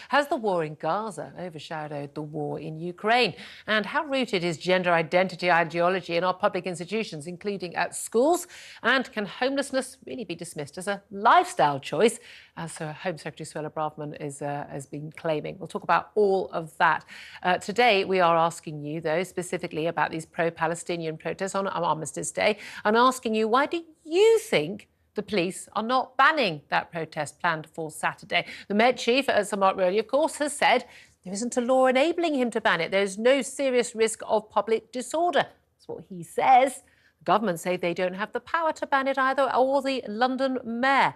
Has the war in Gaza overshadowed the war in Ukraine? And how rooted is gender identity ideology in our public institutions, including at schools? And can homelessness really be dismissed as a lifestyle choice, as Home Secretary Suella Braverman has been claiming? We'll talk about all of that. Today, we are asking you, though, specifically about these pro-Palestinian protests on Armistice Day, and asking you, why do you think the police are not banning that protest planned for Saturday? The Met Chief, Sir Mark Rowley, of course, has said there isn't a law enabling him to ban it. There's no serious risk of public disorder. That's what he says. The government say they don't have the power to ban it either, or the London mayor. I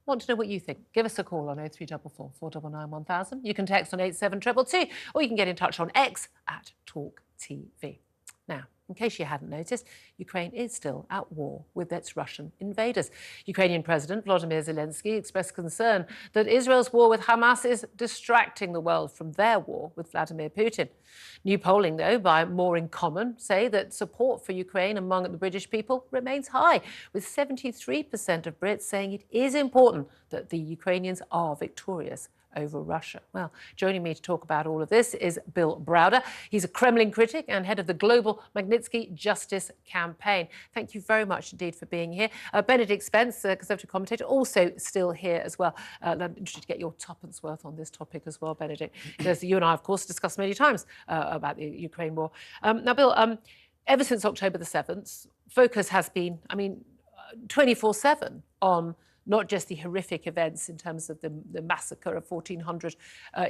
want to know what you think. Give us a call on 0344 499 1000. You can text on 87222, or you can get in touch on X at TalkTV. Now, in case you hadn't noticed, Ukraine is still at war with its Russian invaders. Ukrainian President Volodymyr Zelensky expressed concern that Israel's war with Hamas is distracting the world from their war with Vladimir Putin. New polling, though, by More in Common say that support for Ukraine among the British people remains high, with 73% of Brits saying it is important that the Ukrainians are victorious over Russia. Well, joining me to talk about all of this is Bill Browder. He's a Kremlin critic and head of the Global Magnitsky Justice Campaign. Thank you very much indeed for being here. Benedict Spence, Conservative commentator, also still here as well. I'm interested to get your tuppence worth on this topic as well, Benedict, because you and I, of course, discussed many times about the Ukraine war. Now, Bill, ever since October the 7th, focus has been, 24/7 on not just the horrific events in terms of the massacre of 1,400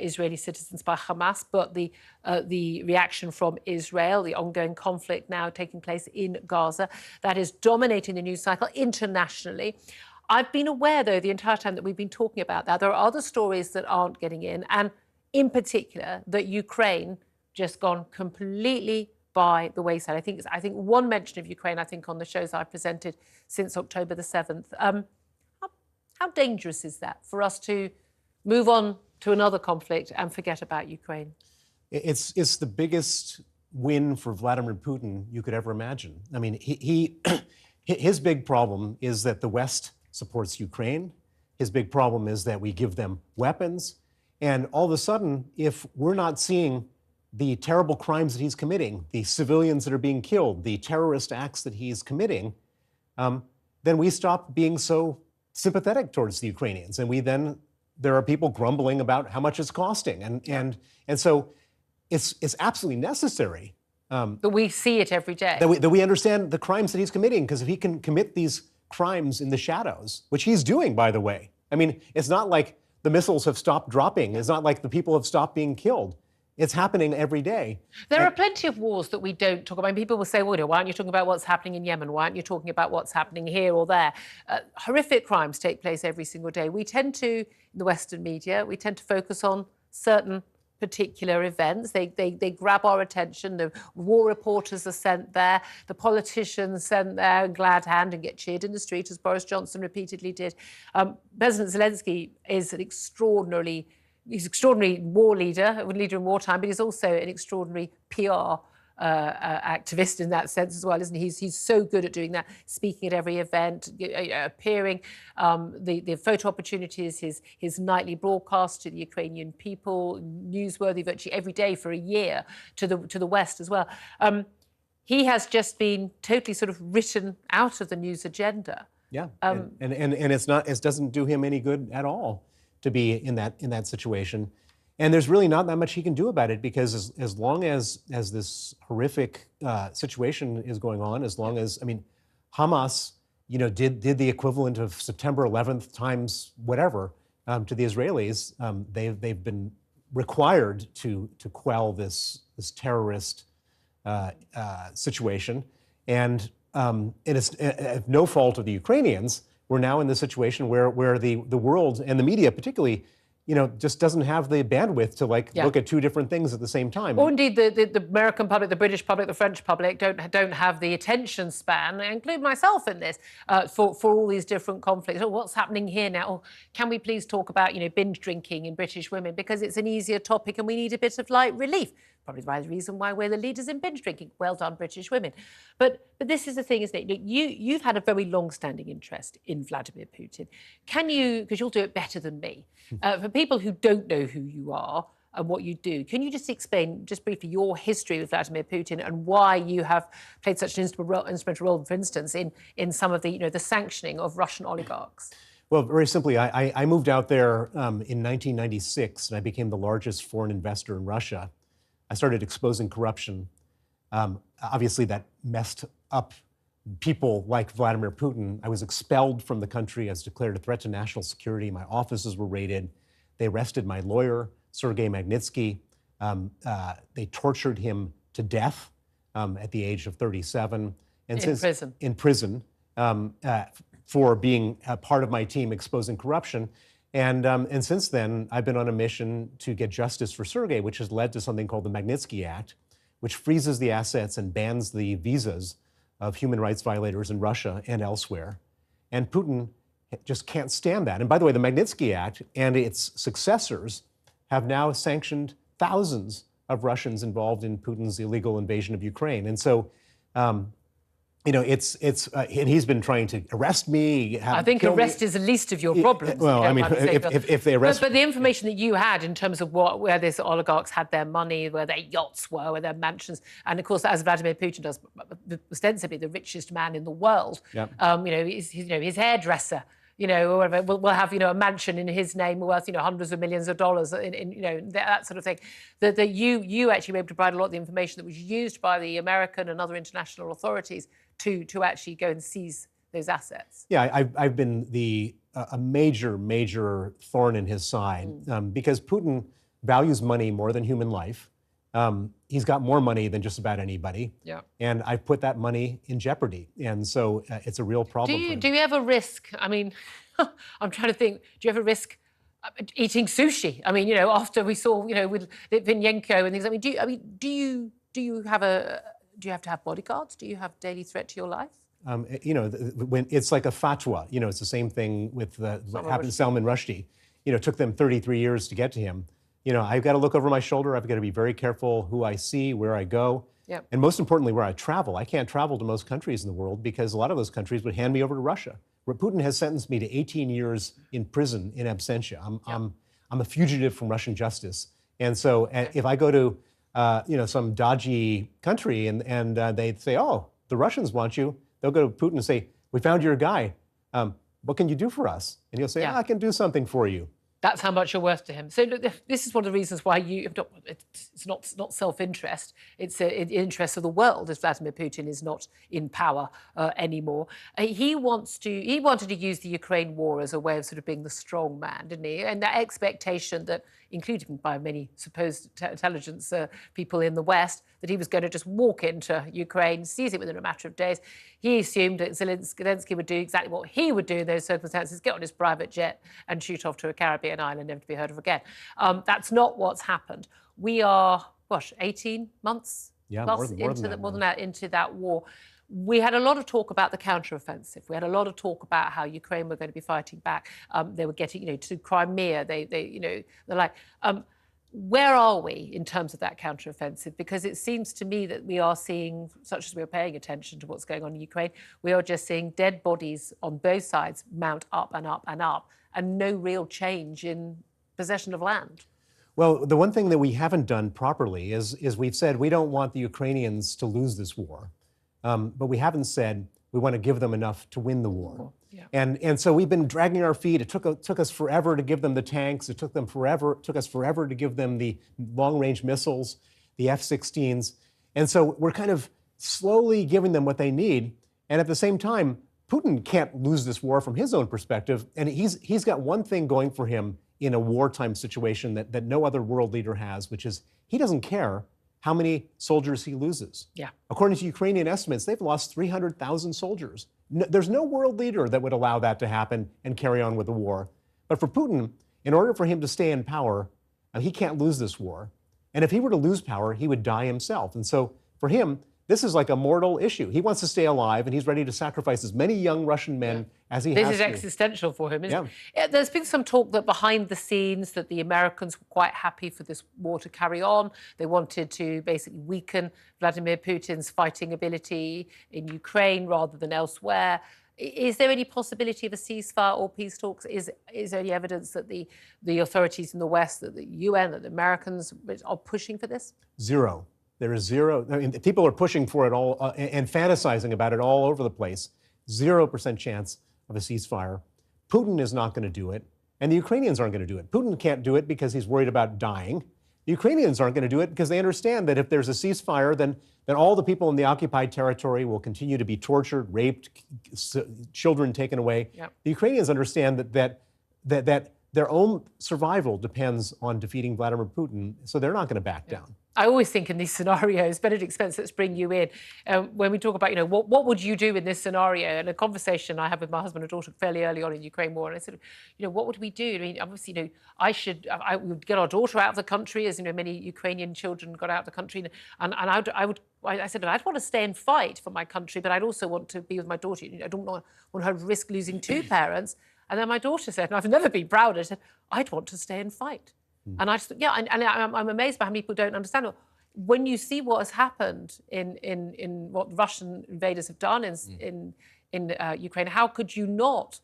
Israeli citizens by Hamas, but the reaction from Israel, the ongoing conflict now taking place in Gaza, that is dominating the news cycle internationally. I've been aware, though, the entire time that we've been talking about that, there are other stories that aren't getting in, and in particular, that Ukraine just gone completely by the wayside. I think one mention of Ukraine, on the shows I've presented since October the 7th. How dangerous is that for us to move on to another conflict and forget about Ukraine? It's the biggest win for Vladimir Putin you could ever imagine. His big problem is that the West supports Ukraine. His big problem is that we give them weapons. And all of a sudden, if we're not seeing the terrible crimes that he's committing, the civilians that are being killed, the terrorist acts that he's committing, then we stop being so sympathetic towards the Ukrainians, and there are people grumbling about how much it's costing, and so it's absolutely necessary that we see it every day, that we understand the crimes that he's committing, because if he can commit these crimes in the shadows, which he's doing, by the way, it's not like the missiles have stopped dropping, it's not like the people have stopped being killed. It's happening every day. There are plenty of wars that we don't talk about. People will say, well, why aren't you talking about what's happening in Yemen? Why aren't you talking about what's happening here or there? Horrific crimes take place every single day. We tend to, in the Western media, we tend to focus on certain particular events. They grab our attention. The war reporters are sent there. The politicians sent there, glad hand, and get cheered in the street, as Boris Johnson repeatedly did. President Zelensky is an extraordinary war leader, a leader in wartime, but he's also an extraordinary PR activist in that sense as well, isn't he? He's so good at doing that, speaking at every event, appearing, the photo opportunities, his nightly broadcast to the Ukrainian people, newsworthy virtually every day for a year to the West as well. He has just been totally sort of written out of the news agenda. Yeah, and it doesn't do him any good at all to be in that situation. And there's really not that much he can do about it, because as long as this horrific situation is going on, as long as, Hamas, did the equivalent of September 11th times whatever to the Israelis. They've been required to quell this terrorist situation. And it's no fault of the Ukrainians. We're now in the situation where the world and the media particularly, just doesn't have the bandwidth to look at two different things at the same time. Or indeed the American public, the British public, the French public don't have the attention span, I include myself in this, for all these different conflicts. Oh, what's happening here now? Oh, can we please talk about, binge drinking in British women, because it's an easier topic and we need a bit of light relief. Probably the reason why we're the leaders in binge drinking. Well done, British women. But this is the thing, isn't it? You've had a very long-standing interest in Vladimir Putin. Can you, because you'll do it better than me, for people who don't know who you are and what you do, can you just explain, just briefly, your history with Vladimir Putin and why you have played such an instrumental role, for instance, in some of the, the sanctioning of Russian oligarchs? Well, very simply, I moved out there in 1996, and I became the largest foreign investor in Russia. I started exposing corruption. Obviously, that messed up people like Vladimir Putin. I was expelled from the country. I was declared a threat to national security. My offices were raided. They arrested my lawyer, Sergei Magnitsky. They tortured him to death at the age of 37. And in prison. For being a part of my team exposing corruption. And since then, I've been on a mission to get justice for Sergei, which has led to something called the Magnitsky Act, which freezes the assets and bans the visas of human rights violators in Russia and elsewhere. And Putin just can't stand that. And by the way, the Magnitsky Act and its successors have now sanctioned thousands of Russians involved in Putin's illegal invasion of Ukraine. And so, and he's been trying to arrest me. I think arrest is the least of your problems. Well, I mean, if they arrest... But the information that you had in terms of where these oligarchs had their money, where their yachts were, where their mansions, and of course, as Vladimir Putin does, ostensibly the richest man in the world, yep. His hairdresser, or whatever, will have, a mansion in his name worth, hundreds of millions of dollars in that sort of thing. That you actually were able to provide a lot of the information that was used by the American and other international authorities to actually go and seize those assets. Yeah, I've been a major thorn in his side because Putin values money more than human life. He's got more money than just about anybody. Yeah. And I've put that money in jeopardy. And so it's a real problem. Do you ever risk, I mean, I'm trying to think, do you ever risk eating sushi? I mean, after we saw, with Litvinenko and things, I mean, do you have to have bodyguards? Do you have daily threat to your life? When it's like a fatwa, it's the same thing with what happened to Salman Rushdie. It took them 33 years to get to him. I've got to look over my shoulder. I've got to be very careful who I see, where I go, yep. And most importantly, where I travel. I can't travel to most countries in the world because a lot of those countries would hand me over to Russia. Putin has sentenced me to 18 years in prison in absentia. I'm a fugitive from Russian justice, and so if I go to some dodgy country and they say, oh, the Russians want you, they'll go to Putin and say, we found your guy. What can you do for us? And he'll say, I can do something for you. That's how much you're worth to him. So look, this is one of the reasons why it's not self-interest. It's in the interest of the world, as Vladimir Putin is not in power anymore. He wanted to use the Ukraine war as a way of sort of being the strong man, didn't he? And that expectation that, including by many supposed intelligence people in the West, that he was going to just walk into Ukraine, seize it within a matter of days. He assumed that Zelensky would do exactly what he would do in those circumstances, get on his private jet and shoot off to a Caribbean island, never to be heard of again. That's not what's happened. We are, 18 months plus into that war. We had a lot of talk about the counteroffensive. We had a lot of talk about how Ukraine were going to be fighting back. They were getting, to Crimea. They're like, where are we in terms of that counteroffensive? Because it seems to me that we are seeing, such as we're paying attention to what's going on in Ukraine, we are just seeing dead bodies on both sides mount up and up and up, and no real change in possession of land. Well, the one thing that we haven't done properly is we've said we don't want the Ukrainians to lose this war. But we haven't said we want to give them enough to win the war. Yeah. And so we've been dragging our feet. It took us forever to give them the tanks. It took us forever to give them the long-range missiles, the F-16s. And so we're kind of slowly giving them what they need. And at the same time, Putin can't lose this war from his own perspective. And he's got one thing going for him in a wartime situation that no other world leader has, which is he doesn't care how many soldiers he loses. Yeah. According to Ukrainian estimates, they've lost 300,000 soldiers. There's no world leader that would allow that to happen and carry on with the war. But for Putin, in order for him to stay in power, he can't lose this war. And if he were to lose power, he would die himself. And so for him, this is like a mortal issue. He wants to stay alive, and he's ready to sacrifice as many young Russian men as he has to. This is existential for him, isn't it? There's been some talk that behind the scenes that the Americans were quite happy for this war to carry on. They wanted to basically weaken Vladimir Putin's fighting ability in Ukraine rather than elsewhere. Is there any possibility of a ceasefire or peace talks? Is there any evidence that the authorities in the West, that the UN, that the Americans are pushing for this? Zero. There is zero. I mean, people are pushing for it all and fantasizing about it all over the place. 0% chance of a ceasefire. Putin is not going to do it, and the Ukrainians aren't going to do it. Putin can't do it because he's worried about dying. The Ukrainians aren't going to do it because they understand that if there's a ceasefire, then all the people in the occupied territory will continue to be tortured, raped, children taken away. Yep. The Ukrainians understand that their own survival depends on defeating Vladimir Putin, so they're not going to back down. I always think in these scenarios, Benedict Spence, let's bring you in. When we talk about, what would you do in this scenario? And a conversation I had with my husband and daughter fairly early on in Ukraine war, and I said, what would we do? I mean, obviously, I would get our daughter out of the country, as many Ukrainian children got out of the country, and I said, I'd want to stay and fight for my country, but I'd also want to be with my daughter. I don't want her to risk losing two parents. And then my daughter said, and I've never been prouder, she said, I'd want to stay and fight. And I just, and I'm amazed by how many people don't understand it. When you see what has happened in what the Russian invaders have done in Ukraine, how could you not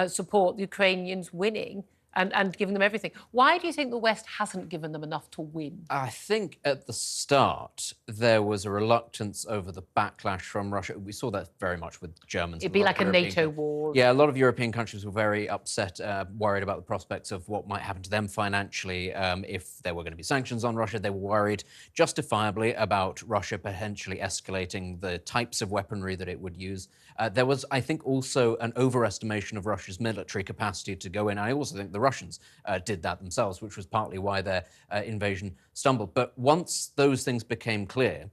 support the Ukrainians winning and giving them everything? Why do you think the West hasn't given them enough to win? I think at the start there was a reluctance over the backlash from Russia. We saw that very much with Germans. It'd be like a NATO war. Yeah, a lot of European countries were very upset, worried about the prospects of what might happen to them financially if there were going to be sanctions on Russia. They were worried, justifiably, about Russia potentially escalating the types of weaponry that it would use. There was, I think, also an overestimation of Russia's military capacity to go in. I also think the Russians did that themselves, which was partly why their invasion stumbled. But once those things became clear,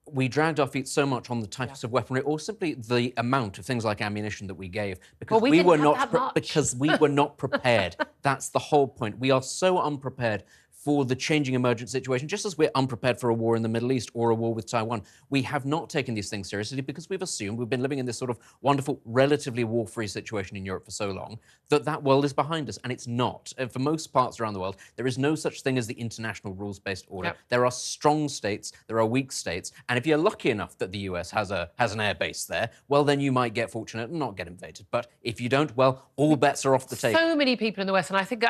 we dragged our feet so much on the types of weaponry, or simply the amount of things like ammunition that we gave, because we were not prepared. That's the whole point. We are so unprepared for the changing emergent situation, just as we're unprepared for a war in the Middle East or a war with Taiwan. We have not taken these things seriously because we've assumed, we've been living in this sort of wonderful, relatively war-free situation in Europe for so long, that world is behind us, and it's not. And for most parts around the world, there is no such thing as the international rules-based order. Yep. There are strong states, there are weak states, and if you're lucky enough that the US has an air base there, well, then you might get fortunate and not get invaded. But if you don't, well, all bets are off the table. So many people in the West, and I think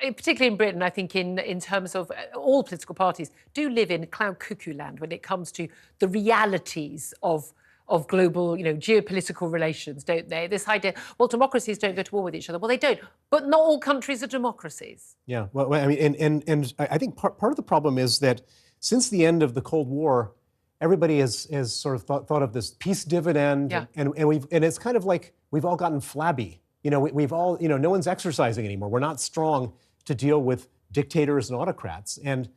particularly in Britain, I think in terms of all political parties, do live in cloud cuckoo land when it comes to the realities of global, geopolitical relations, don't they? This idea, well, democracies don't go to war with each other. Well, they don't, but not all countries are democracies. Yeah, well, I mean, and I think part of the problem is that since the end of the Cold War, everybody has sort of thought of this peace dividend, and it's kind of like we've all gotten flabby. We've all, no one's exercising anymore. We're not strong to deal with dictators and autocrats. And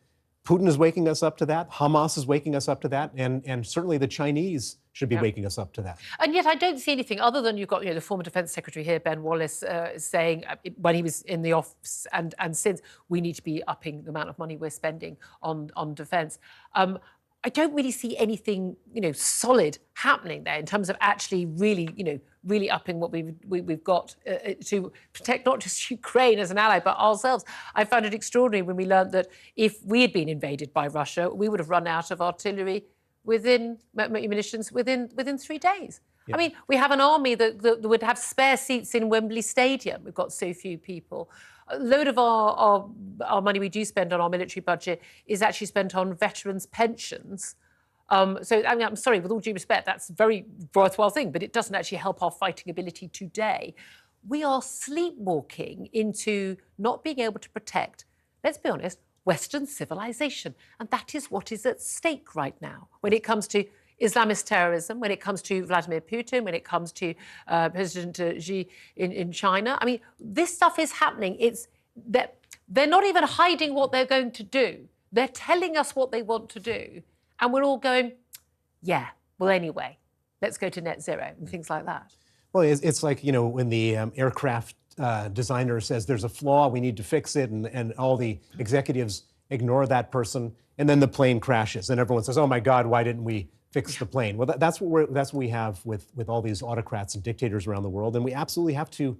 Putin is waking us up to that. Hamas is waking us up to that. And certainly the Chinese should be waking us up to that. And yet I don't see anything other than you've got the former Defence Secretary here, Ben Wallace, saying when he was in the office and since, we need to be upping the amount of money we're spending on defence. I don't really see anything, solid happening there in terms of actually really upping what we've got to protect not just Ukraine as an ally, but ourselves. I found it extraordinary when we learned that if we had been invaded by Russia, we would have run out of artillery munitions within 3 days. Yeah. I mean, we have an army that would have spare seats in Wembley Stadium. We've got so few people. A load of our money we do spend on our military budget is actually spent on veterans' pensions. So, I mean, I'm sorry, with all due respect, that's a very worthwhile thing, but it doesn't actually help our fighting ability today. We are sleepwalking into not being able to protect, let's be honest, Western civilization. And that is what is at stake right now when it comes to Islamist terrorism, when it comes to Vladimir Putin, when it comes to President Xi in China. I mean, this stuff is happening. They're not even hiding what they're going to do. They're telling us what they want to do. And we're all going, yeah, well, anyway, let's go to net zero and things like that. Well, it's like, when the aircraft designer says there's a flaw, we need to fix it, and all the executives ignore that person, and then the plane crashes, and everyone says, oh my God, why didn't we fix the plane? Well, that's what we have with all these autocrats and dictators around the world, and we absolutely have to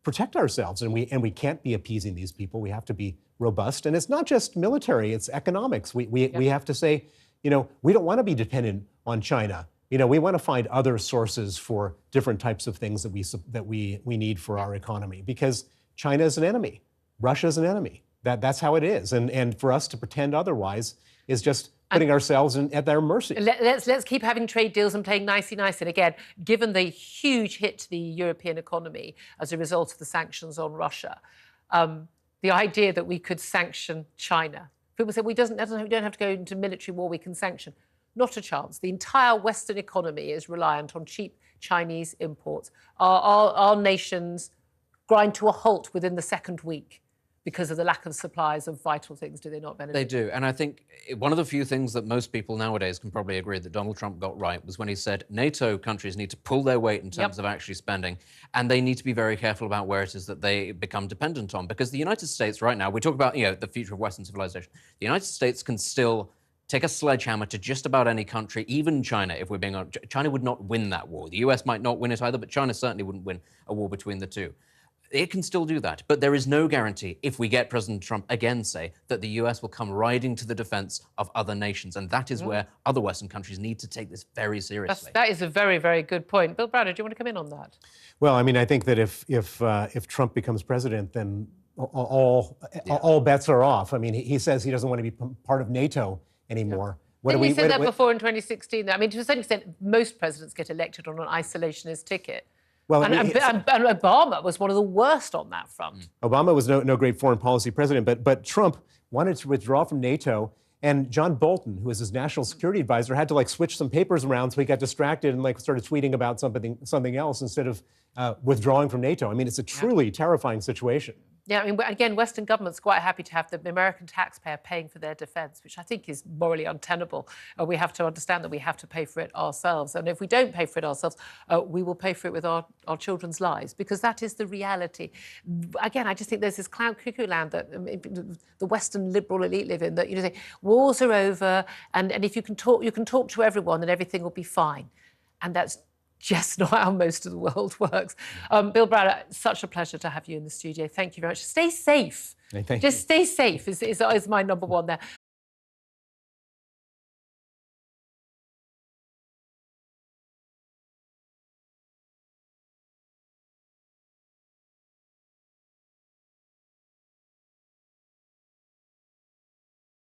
protect ourselves, and we can't be appeasing these people. We have to be robust, and it's not just military; it's economics. We have to say, we don't want to be dependent on China You know, we want to find other sources for different types of things that we need for our economy, because China is an enemy, Russia is an enemy. That's how it is, and for us to pretend otherwise is just putting ourselves at their mercy. Let's keep having trade deals and playing nicey nice. And again, given the huge hit to the European economy as a result of the sanctions on Russia, the idea that we could sanction China. People say we don't have to go into military war, we can sanction. Not a chance. The entire Western economy is reliant on cheap Chinese imports. Our nations grind to a halt within the second week because of the lack of supplies of vital things, do they not, Benedict? They do. And I think one of the few things that most people nowadays can probably agree that Donald Trump got right was when he said NATO countries need to pull their weight in terms of actually spending, and they need to be very careful about where it is that they become dependent on. Because the United States right now, we talk about, the future of Western civilization. The United States can still take a sledgehammer to just about any country, even China, if we're being honest. China would not win that war. The US might not win it either, but China certainly wouldn't win a war between the two. It can still do that, but there is no guarantee, if we get President Trump again say, that the US will come riding to the defense of other nations, and that is where other Western countries need to take this very seriously. That is a very, very good point. Bill Browder, do you want to come in on that? Well, I mean, I think that if Trump becomes president, then all bets are off. I mean, he says he doesn't want to be part of NATO anymore. Didn't he say that before in 2016? I mean, to a certain extent, most presidents get elected on an isolationist ticket. Well, and Obama was one of the worst on that front. Obama was no great foreign policy president, but Trump wanted to withdraw from NATO, and John Bolton, who was his national security advisor, had to switch some papers around, so he got distracted and started tweeting about something else instead of withdrawing from NATO. I mean, it's a truly terrifying situation. Yeah, I mean, again, Western governments are quite happy to have the American taxpayer paying for their defence, which I think is morally untenable. We have to understand that we have to pay for it ourselves. And if we don't pay for it ourselves, we will pay for it with our children's lives, because that is the reality. Again, I just think there's this cloud cuckoo land that the Western liberal elite live in, that say wars are over, and if you can talk to everyone and everything will be fine. And that's just not how most of the world works. Bill Browder, such a pleasure to have you in the studio. Thank you very much. Stay safe. Thank you. Just stay safe is my number one there.